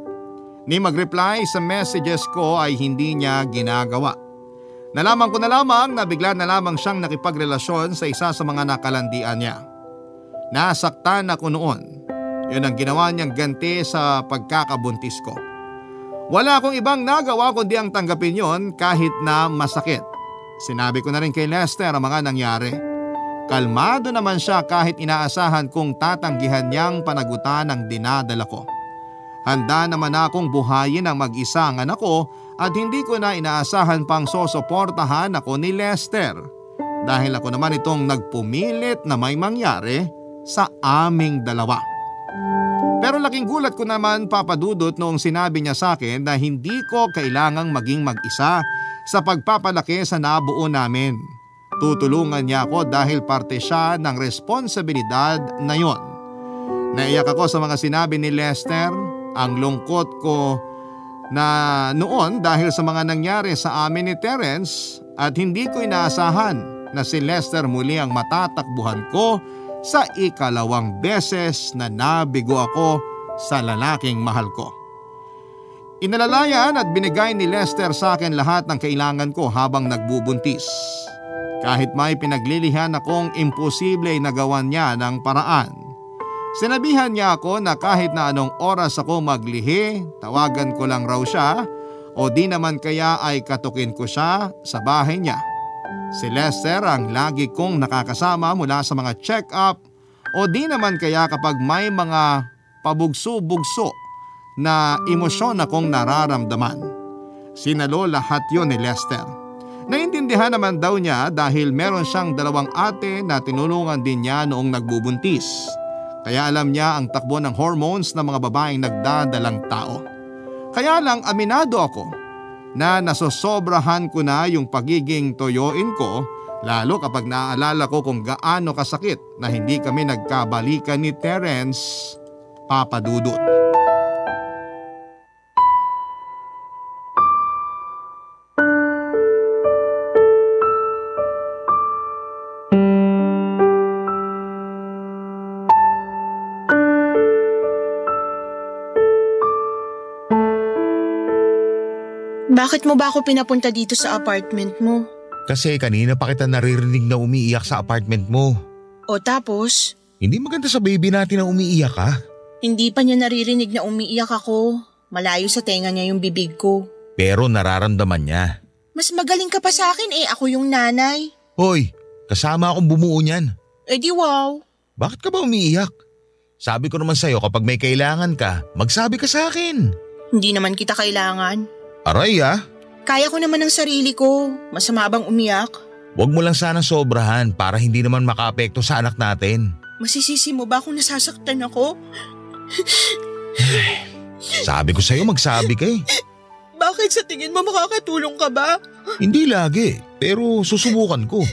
Speaker 3: Ni mag-reply sa messages ko ay hindi niya ginagawa. Nalaman ko na lamang na bigla na lamang siyang nakipagrelasyon sa isa sa mga nakalandian niya. Nasaktan ako noon. Yun ang ginawa niyang ganti sa pagkakabuntis ko. Wala akong ibang nagawa kundi ang tanggapin yon kahit na masakit. Sinabi ko na rin kay Lester ang mga nangyari. Kalmado naman siya kahit inaasahan kong tatanggihan niyang panagutan ang dinadala ko. Handa naman akong buhayin ang mag-isa ang anak ko at hindi ko na inaasahan pang sosuportahan ako ni Lester. Dahil ako naman itong nagpumilit na may mangyari sa aming dalawa. Pero laking gulat ko naman, Papa Dudut, noong sinabi niya sa akin na hindi ko kailangang maging mag-isa sa pagpapalaki sa nabuo namin. Tutulungan niya ako dahil parte siya ng responsibilidad na yon. Naiyak ako sa mga sinabi ni Lester. Ang lungkot ko na noon dahil sa mga nangyari sa amin ni Terence at hindi ko inaasahan na si Lester muli ang matatakbuhan ko sa ikalawang beses na nabigo ako sa lalaking mahal ko. Inalalayan at binigay ni Lester sa akin lahat ng kailangan ko habang nagbubuntis. Kahit may pinaglilihan akong imposible na gawan niya ng paraan. Sinabihan niya ako na kahit na anong oras ako maglihi, tawagan ko lang raw siya o di naman kaya ay katukin ko siya sa bahay niya. Si Lester ang lagi kong nakakasama mula sa mga check-up o di naman kaya kapag may mga pabugso-bugso na emosyon akong nararamdaman. Sinalo lahat yon ni Lester. Naintindihan naman daw niya dahil meron siyang 2 ate na tinulungan din niya noong nagbubuntis. Kaya alam niya ang takbo ng hormones ng mga babaeng nagdadalang tao. Kaya lang aminado ako na nasosobrahan ko na yung pagiging toyoin ko, lalo kapag naaalala ko kung gaano kasakit na hindi kami nagkabalikan ni Terence, Papa Dudut.
Speaker 4: Bakit mo ba ako pinapunta dito sa apartment mo?
Speaker 6: Kasi kanina pa kita naririnig na umiiyak sa apartment mo.
Speaker 4: O tapos?
Speaker 6: Hindi maganda sa baby natin na umiiyak ka.
Speaker 4: Hindi pa niya naririnig na umiiyak ako. Malayo sa tenga niya yung bibig ko.
Speaker 6: Pero nararamdaman niya.
Speaker 4: Mas magaling ka pa sa akin ako yung nanay.
Speaker 6: Hoy, kasama akong bumuo niyan.
Speaker 4: Di wow.
Speaker 6: Bakit ka ba umiiyak? Sabi ko naman sa'yo kapag may kailangan ka, magsabi ka sa akin.
Speaker 4: Hindi naman kita kailangan.
Speaker 6: Aray
Speaker 4: Kaya ko naman ang sarili ko. Masama bang umiyak?
Speaker 6: Huwag mo lang sana sobrahan para hindi naman makaapekto sa anak natin.
Speaker 4: Masisisi mo ba kung nasasaktan ako?
Speaker 6: Sabi ko sa'yo magsabi ka eh.
Speaker 4: Bakit sa tingin mo makakatulong ka ba?
Speaker 6: Hindi lagi, pero susubukan ko.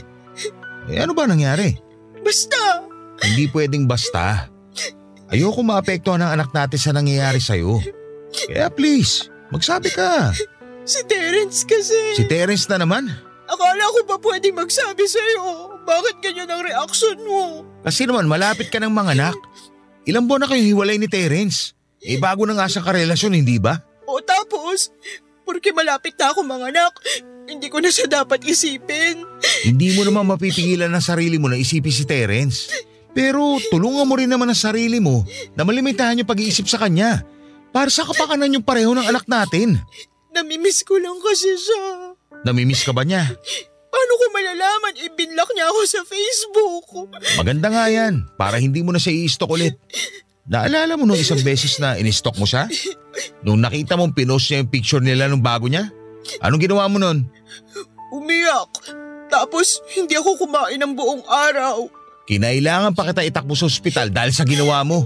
Speaker 6: Ano ba nangyari?
Speaker 4: Basta.
Speaker 6: Hindi pwedeng basta. Ayoko maapektuhan ang anak natin sa nangyayari sa'yo. Kaya please, magsabi ka.
Speaker 4: Si Terence kasi.
Speaker 6: Si Terence na naman?
Speaker 4: Akala ko pa pwedeng magsabi sa'yo. Bakit ganyan ang reaksyon mo?
Speaker 6: Kasi naman malapit ka ng manganak. Ilang buwan na kayong hiwalay ni Terence? Bago na nga siyang karelasyon, hindi ba?
Speaker 4: O tapos, porque malapit na ako manganak, hindi ko na siya dapat isipin.
Speaker 6: Hindi mo naman mapipigilan ng sarili mo na isipin si Terence. Pero tulungan mo rin naman ang sarili mo na malimitahan yung pag-iisip sa kanya. Para sa kapakanan yung pareho ng anak natin.
Speaker 4: Namimiss ko lang kasi siya.
Speaker 6: Namimiss ka ba niya?
Speaker 4: Paano ko malalaman? Ibinlock niya ako sa Facebook.
Speaker 6: Maganda nga yan, para hindi mo na siya i-stalk ulit. Naalala mo nung isang beses na in-stalk mo siya? Nung nakita mong pinost niya yung picture nila nung bago niya? Anong ginawa mo nun?
Speaker 4: Umiyak. Tapos hindi ako kumain ng buong araw.
Speaker 6: Kinailangan pa kita itakbo sa ospital dahil sa ginawa mo.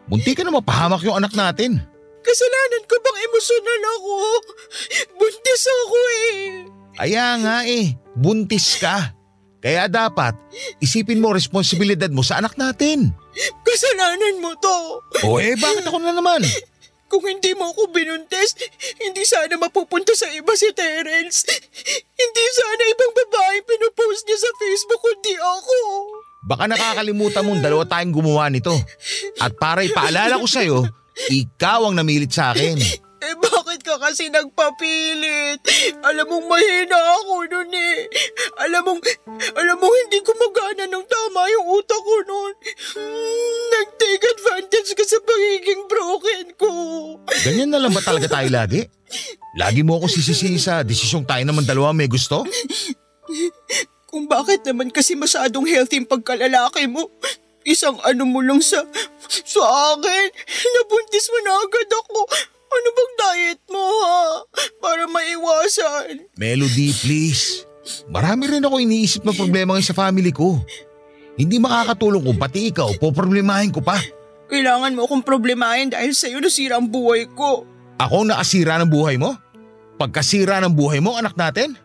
Speaker 6: Munti ka na mapahamak yung anak natin.
Speaker 4: Kasalanan ko bang emosyonal ako? Buntis ako
Speaker 6: Kaya nga buntis ka. Kaya dapat isipin mo responsibilidad mo sa anak natin.
Speaker 4: Kasalanan mo to.
Speaker 6: Bakit ako na naman?
Speaker 4: Kung hindi mo ako binuntis, hindi sana mapupunta sa iba si Terence. Hindi sana ibang babae pinupost niya sa Facebook kundi ako.
Speaker 6: Baka nakakalimutan mong 2 tayong gumawa nito. At para ipaalala ko sa'yo, ikaw ang namilit sa akin.
Speaker 4: Bakit ka kasi nagpapilit? Alam mong mahina ako nun Alam mong hindi gumagana ng tama yung utak ko nun. Nag-take advantage ka sa pagiging broken ko.
Speaker 6: Ganyan na lang ba talaga tayo lagi? Lagi mo ako sisisihin sa desisyong tayo naman 2 may gusto?
Speaker 4: Kung bakit naman kasi masyadong healthy yung pagkalalaki mo. Isang mo lang sa akin. Nabuntis mo na agad ako. Ano bang diet mo para maiwasan?
Speaker 6: Melody, please. Marami rin ako iniisip na problema ngayon sa family ko. Hindi makakatulong kung pati ikaw poproblemahin ko pa.
Speaker 4: Kailangan mo akong problemahin dahil sa'yo nasira ang buhay ko.
Speaker 6: Ako nakasira ng buhay mo? Pagkasira ng buhay mo, anak natin?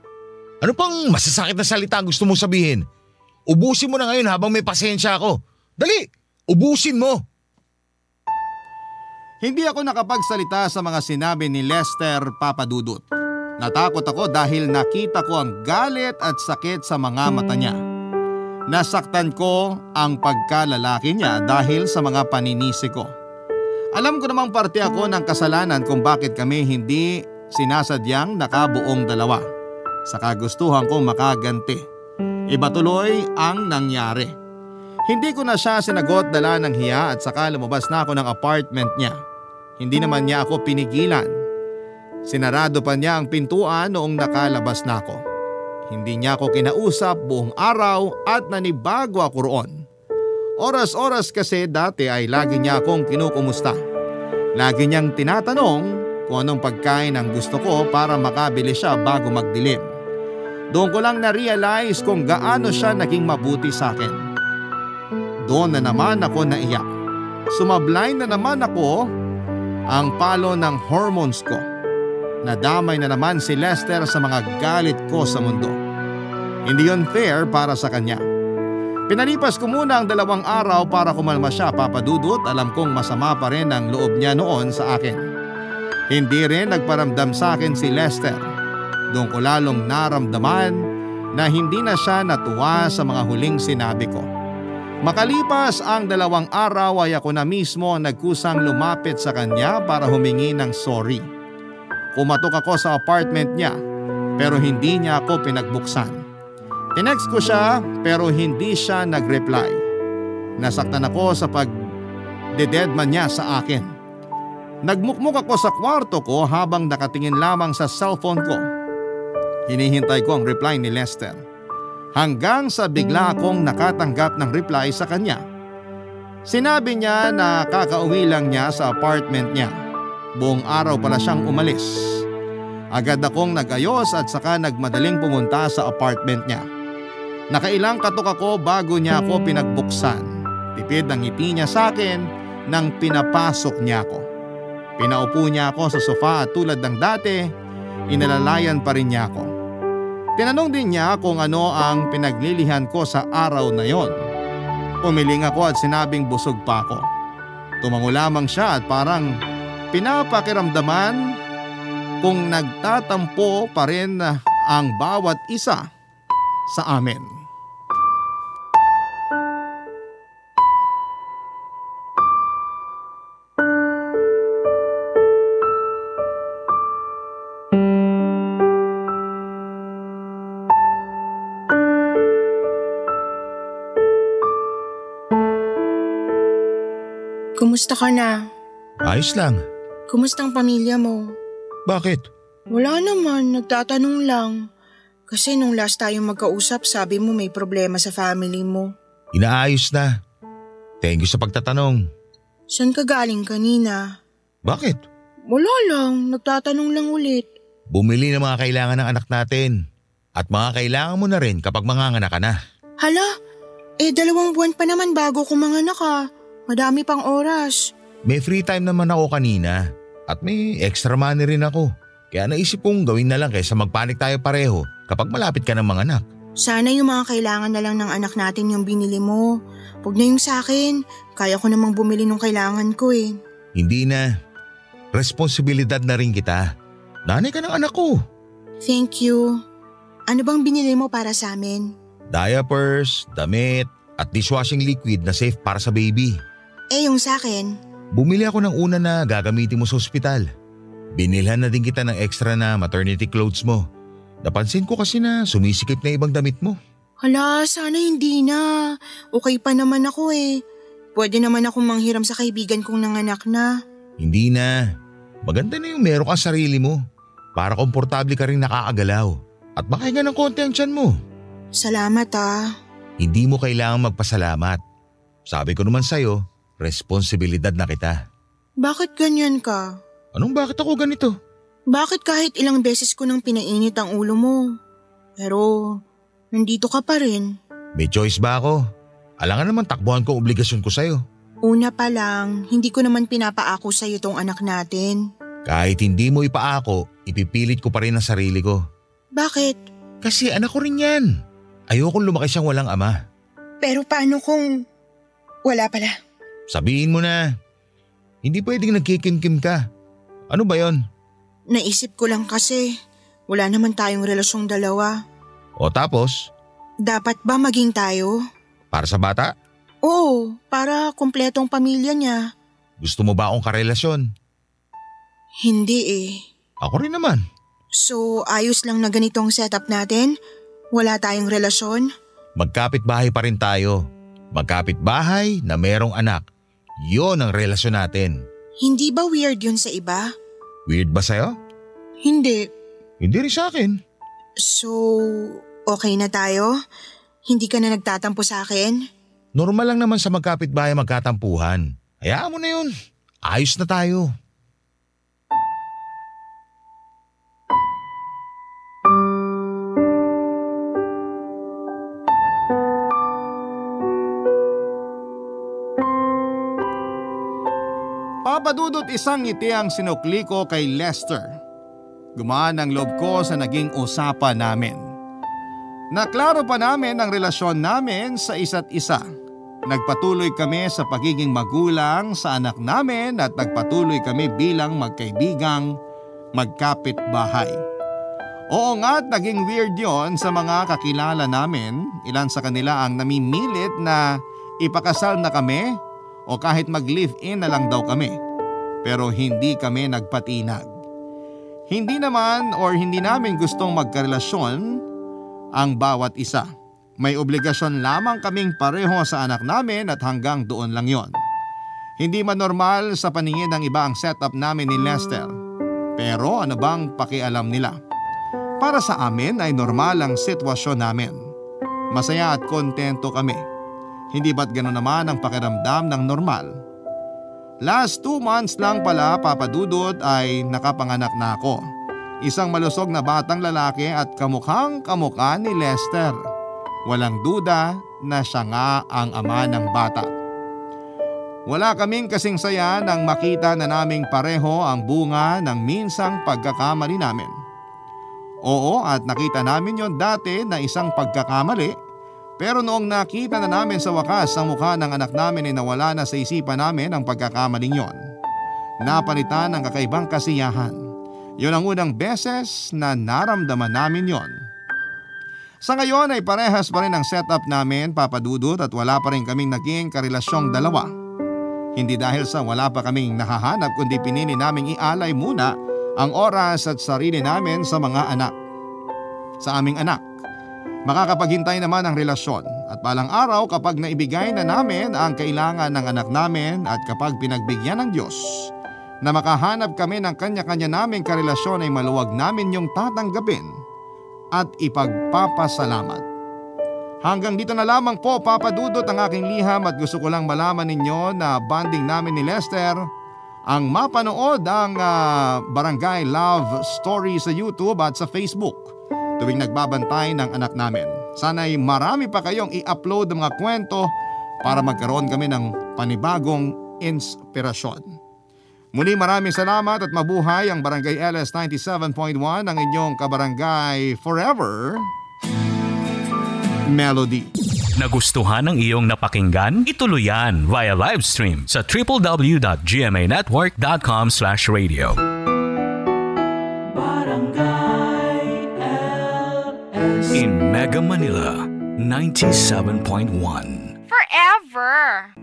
Speaker 6: Ano pang masasakit na salita gusto mong sabihin? Ubusin mo na ngayon habang may pasensya ako. Dali, ubusin mo.
Speaker 3: Hindi ako nakapagsalita sa mga sinabi ni Lester, Papa Dudut. Natakot ako dahil nakita ko ang galit at sakit sa mga mata niya. Nasaktan ko ang pagkalalaki niya dahil sa mga paninisi ko. Alam ko namang parte ako ng kasalanan kung bakit kami hindi sinasadyang nakabuong dalawa. Sa kagustuhan kong makaganti. Iba tuloy ang nangyari. Hindi ko na siya sinagot dala ng hiya at saka lumabas na ako ng apartment niya. Hindi naman niya ako pinigilan. Sinarado pa niya ang pintuan noong nakalabas na ako. Hindi niya ako kinausap buong araw at nanibago ako roon. Oras-oras kasi dati ay lagi niya akong kinukumusta. Lagi niyang tinatanong kung anong pagkain ang gusto ko para makabili siya bago magdilim. Doon ko lang na-realize kung gaano siya naging mabuti sa akin. Doon na naman ako naiyak. Sumablay na naman ako ang palo ng hormones ko. Nadamay na naman si Lester sa mga galit ko sa mundo. Hindi yun fair para sa kanya. Pinalipas ko muna ang 2 araw para kumalma siya, Papa Dudut. Alam kong masama pa rin ang loob niya noon sa akin. Hindi rin nagparamdam sa akin si Lester. Doon ko lalong naramdaman na hindi na siya natuwa sa mga huling sinabi ko. Makalipas ang 2 araw ay ako na mismo nagkusang lumapit sa kanya para humingi ng sorry. Kumatok ako sa apartment niya pero hindi niya ako pinagbuksan. Tinext ko siya pero hindi siya nag-reply. Nasaktan ako sa pag-deadman niya sa akin. Nagmukmuk ako sa kwarto ko habang nakatingin lamang sa cellphone ko. Hinihintay ko ang reply ni Lester. Hanggang sa bigla akong nakatanggap ng reply sa kanya. Sinabi niya na kakauwi lang niya sa apartment niya. Buong araw pala siyang umalis. Agad akong nag-ayos at saka nagmadaling pumunta sa apartment niya. Nakailang katok ako bago niya ako pinagbuksan. Tipid ang ngiti niya sa akin nang pinapasok niya ako. Pinaupo niya ako sa sofa at tulad ng dati, inalalayan pa rin niya ako. Tinanong din niya kung ano ang pinaglilihan ko sa araw na yon. Umiling ako at sinabing busog pa ako. Tumango lamang siya at parang pinapakiramdaman kung nagtatampo pa rin ang bawat isa sa amin.
Speaker 4: Kumusta ka na?
Speaker 6: Ayos lang.
Speaker 4: Kumusta ang pamilya mo?
Speaker 6: Bakit?
Speaker 4: Wala naman, nagtatanong lang. Kasi nung last tayong magkausap, sabi mo may problema sa family mo.
Speaker 6: Inaayos na. Thank you sa pagtatanong.
Speaker 4: Saan ka galing kanina?
Speaker 6: Bakit?
Speaker 4: Wala lang, nagtatanong lang ulit.
Speaker 6: Bumili ng mga kailangan ng anak natin. At mga kailangan mo na rin kapag manganganak ka na.
Speaker 4: Hala, 2 buwan pa naman bago ko manganak ah. Madami pang oras.
Speaker 6: May free time naman ako kanina. At may extra money rin ako. Kaya naisip kong gawin na lang kaysa magpanik tayo pareho kapag malapit ka ng mga anak.
Speaker 4: Sana yung mga kailangan na lang ng anak natin yung binili mo. Huwag na yung sa akin. Kaya ko namang bumili ng kailangan ko eh.
Speaker 6: Hindi na. Responsibilidad na rin kita. Nanay ka ng anak ko.
Speaker 4: Thank you. Ano bang binili mo para sa amin?
Speaker 6: Diapers, damit, at dishwashing liquid na safe para sa baby.
Speaker 4: Yung sa akin?
Speaker 6: Bumili ako ng una na gagamitin mo sa ospital. Binilhan na din kita ng extra na maternity clothes mo. Napansin ko kasi na sumisikip na ibang damit mo.
Speaker 4: Hala, sana hindi na. Okay pa naman ako eh. Pwede naman akong manghiram sa kaibigan kong nanganak na.
Speaker 6: Hindi na. Maganda na yung meron kang sarili mo. Para komportable ka rin nakakagalaw. At makahinga ng konti ang tiyan mo.
Speaker 4: Salamat ah.
Speaker 6: Hindi mo kailangang magpasalamat. Sabi ko naman sa'yo, responsibilidad na kita.
Speaker 4: Bakit ganyan ka?
Speaker 6: Anong bakit ako ganito?
Speaker 4: Bakit kahit ilang beses ko nang pinainit ang ulo mo? Pero nandito ka pa rin.
Speaker 6: May choice ba ako? Alangan naman takbuhan ko obligasyon ko sa'yo.
Speaker 4: Una pa lang, hindi ko naman pinapaako sa'yo tong anak natin.
Speaker 6: Kahit hindi mo ipaako, ipipilit ko pa rin ang sarili ko.
Speaker 4: Bakit?
Speaker 6: Kasi anak ko rin yan. Ayokong lumaki siyang walang ama.
Speaker 4: Pero paano kung wala pala?
Speaker 6: Sabihin mo na. Hindi pwedeng nagkikimkim ka. Ano ba yon?
Speaker 4: Naisip ko lang kasi wala naman tayong relasyong dalawa.
Speaker 6: O tapos?
Speaker 4: Dapat ba maging tayo?
Speaker 6: Para sa bata?
Speaker 4: Oo, para kumpletong pamilya niya.
Speaker 6: Gusto mo ba akong karelasyon?
Speaker 4: Hindi eh.
Speaker 6: Ako rin naman.
Speaker 4: So ayos lang na ganitong setup natin? Wala tayong relasyon?
Speaker 6: Magkapit-bahay pa rin tayo. Magkapit-bahay na merong anak. Yon ang relasyon natin.
Speaker 4: Hindi ba weird yun sa iba?
Speaker 6: Weird ba sa'yo?
Speaker 4: Hindi.
Speaker 6: Hindi rin sa akin.
Speaker 4: So, okay na tayo? Hindi ka na nagtatampo sa akin?
Speaker 6: Normal lang naman sa magkapit-bahay magkatampuhan. Hayaan mo na yun. Ayos na tayo.
Speaker 3: Papadudot isang ngiti ang sinukli ko kay Lester. Gumaan ang loob ko sa naging usapan namin. Naklaro pa namin ang relasyon namin sa isa't isa. Nagpatuloy kami sa pagiging magulang sa anak namin at nagpatuloy kami bilang magkaibigang magkapit-bahay. Oo nga't naging weird yon sa mga kakilala namin. Ilan sa kanila ang namimilit na ipakasal na kami o kahit mag-live-in na lang daw kami. Pero hindi kami nagpatinag. Hindi naman or hindi namin gustong magkarelasyon ang bawat isa. May obligasyon lamang kaming pareho sa anak namin at hanggang doon lang yon. Hindi man normal sa paningin ng iba ang setup namin ni Lester. Pero ano bang pakialam nila? Para sa amin ay normal ang sitwasyon namin. Masaya at kontento kami. Hindi ba't gano'n naman ang pakiramdam ng normal? Last 2 months lang pala, Papadudot, ay nakapanganak na ako. Isang malusog na batang lalaki at kamukhang-kamukha ni Lester. Walang duda na siya nga ang ama ng bata. Wala kaming kasing saya nang makita na naming pareho ang bunga ng minsang pagkakamali namin. Oo, at nakita namin yon dati na isang pagkakamali, pero noong nakita na namin sa wakas ang mukha ng anak namin ay nawala na sa isipan namin ang pagkakamaling yon. Napalitan ng kakaibang kasiyahan. Yon ang unang beses na naramdaman namin yon. Sa ngayon ay parehas pa rin ang setup namin, Papadudot, at wala pa rin kaming naging karelasyong dalawa. Hindi dahil sa wala pa kaming nahahanap kundi pinili naming ialay muna ang oras at sarili namin sa mga anak. Sa aming anak. Makakapaghintay naman ang relasyon at balang araw kapag naibigay na namin ang kailangan ng anak namin at kapag pinagbigyan ng Diyos na makahanap kami ng kanya-kanya naming karelasyon ay maluwag namin yung tatanggapin at ipagpapasalamat. Hanggang dito na lamang po, Papadudot, ang aking liham at gusto ko lang malaman ninyo na bonding namin ni Lester ang mapanood ang Barangay Love Story sa YouTube at sa Facebook tuwing nagbabantay ng anak namin. Sana'y marami pa kayong i-upload ng mga kwento para magkaroon kami ng panibagong inspirasyon. Muli maraming salamat at mabuhay ang Barangay LS 97.1, ang inyong kabarangay forever, Melody.
Speaker 1: Nagustuhan ng iyong napakinggan? Ituloy yan via live stream sa www.gmanetwork.com/radio.
Speaker 2: Barangay LS
Speaker 1: In Mega Manila, 97.1.
Speaker 7: Forever.